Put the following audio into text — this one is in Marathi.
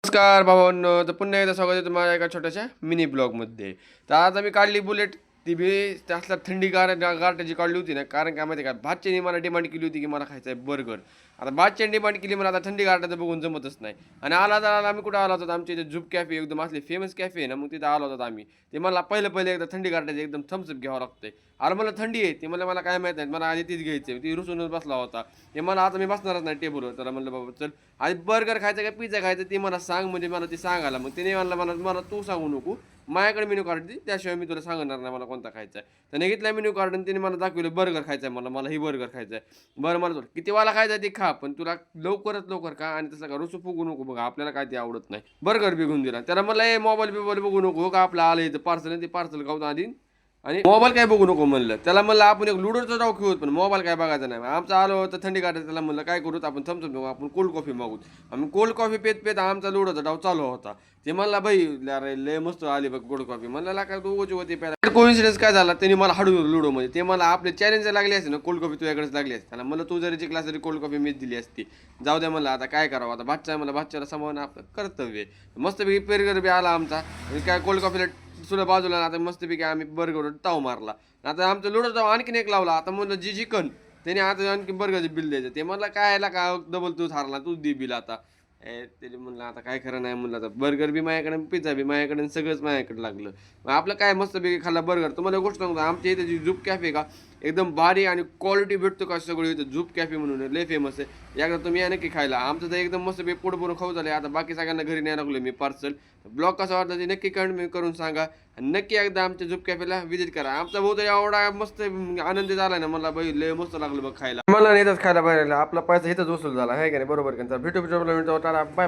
नमस्कार भावांनो, तर पुन्हा एकदा स्वागत आहे तुम्हाला एका छोट्याशा मिनी ब्लॉगमध्ये. तर आज आम्ही काढली बुलेट. ती बी त्यातल्या थंडी गारट्याची काढली होती ना, कारण काय माहिती आहे का, भाच्याने मला डिमांड केली होती की मला खायचं आहे बर्गर. आता भाच्याने डिमांड केली, मला आता थंडी गारट्याचं बघून जमतच नाही. आणि आला तर आला, आम्ही कुठं आलो होतो, आमच्या इथे झुप कॅफे एकदम असले फेमस कॅफे आहे ना, मग तिथं आलो होतो आम्ही. ते मला पहिलं एकदा थंडी गारट्याचं एकदम थम्सअप घ्यावं लागतंय. अरे मला थंडी आहे, ते मला काय माहीत नाही, मला आधी तीच घ्यायची. ती रुसूनच बसला होता. ते मला आता मी बसणारच नाही टेबलवर. तर म्हणलं बाबा चल, आणि बर्गर खायचं का पिझ्झा खायचं ते मला सांग, म्हणजे मला ते सांगायला. मग तिने म्हणलं मला मला तू सांगू नको, माझ्याकडे मेन्यू कार्ड दे, त्याशिवाय मी तुला सांगणार नाही मला कोणता खायचा आहे. त्याने घेतला मेन्यू कार्ड आणि तिने मला दाखवलं बर्गर खायचं आहे. मला ही बर्गर खायचं आहे. बरं मला किती वाला खायचं आहे ते खा, पण तुला लवकर खा, आणि तसं का रुसू फुगू नको. बघा आपल्याला काय ते आवडत नाही. बर्गर बी घेऊन दिला त्याला. मला मोबाईल बघू नको हो, का आपलं आलं इथं पार्सल, ते पार्सल खाऊन आधी. आणि मोबाईल काय बघू नको म्हणलं त्याला. म्हणलं आपण एक लुडोचा डाव खेळूत, पण मोबाईल काय बघायचा नाही. आमचं आलो होतं थंडी काढत, त्याला म्हणलं काय करूत आपण, थम्सअप घेऊ, आपण कोल्ड कॉफी मागूत. आम्ही कोल्ड कॉफी पेत आमचा लुडोचा डाव चालू होता. ते म्हणला भाई अरे लय मस्त आली बघ कोल्ड कॉफी. म्हणलं काय तू ओची होती प्यायला. कोइन्सिडन्स काय झाला, त्यांनी मला हाडून लुडोमध्ये. ते मला आपले चॅलेंज लागली असते ना, कोल्ड कॉफी तुझ्याकडेच लागली असते. त्याला म्हणलं तू जरी जिंकला तरी कोल्ड कॉफी मीच दिली असती. जाऊ द्या म्हणलं, आता काय करावं, आता भातचा मला भातच्याला सांभाळणं आपलं कर्तव्य. मस्तपैकी पेरगर बी आला आमचा. काय कोल्ड कॉफीला सुद्धा बाजूला. आता मस्तपैकी आम्ही बर्गरवर ताव मारला. आता आमचं लुडो ताव आणखीन एक लावला. आता म्हणलं जी चिकन त्याने आता आणखी बर्गरचे बिल द्यायचं. ते म्हणलं काय यायला का डबल तूच हारला, तूच दे बिल आता. त्याने म्हणलं आता काय खरं नाही. म्हणलं आता बर्गर बी माझ्याकडे, पिझ्झा बी माझ्याकडे, सगळंच माझ्याकडे लागलं. मग आपलं काय मस्तपैकी खाल्ला बर्गर. तुम्हाला गोष्ट सांगतो, आमच्या इथे जी झूप कॅफे का एकदम भारी आणि क्वालिटी भेटतो का सगळं इथं. झूप कॅफे म्हणून लय फेमस आहे. एकदा तुम्ही या नक्की खायला. आमचं तर एकदम मस्तपैकी पोट भरून खाऊ झालं. आता बाकी सगळ्यांना घरी न्यायला लागलो मी पार्सल. ब्लॉग कसा वाटतं ते नक्की कमेंट करून सांगा. आणि नक्की एकदा आमच्या झूप कॅफेला व्हिजिट करा. आमचा भाऊ तर एवढा मस्त आनंदी झाला ना, मला बाई लय मस्त लागलं बघ खायला. मला नाही खायला पाहिजे. आपला पैसा इथंच वसूल झाला आहे का नाही, बरोबर का. भेटू बाय बाय.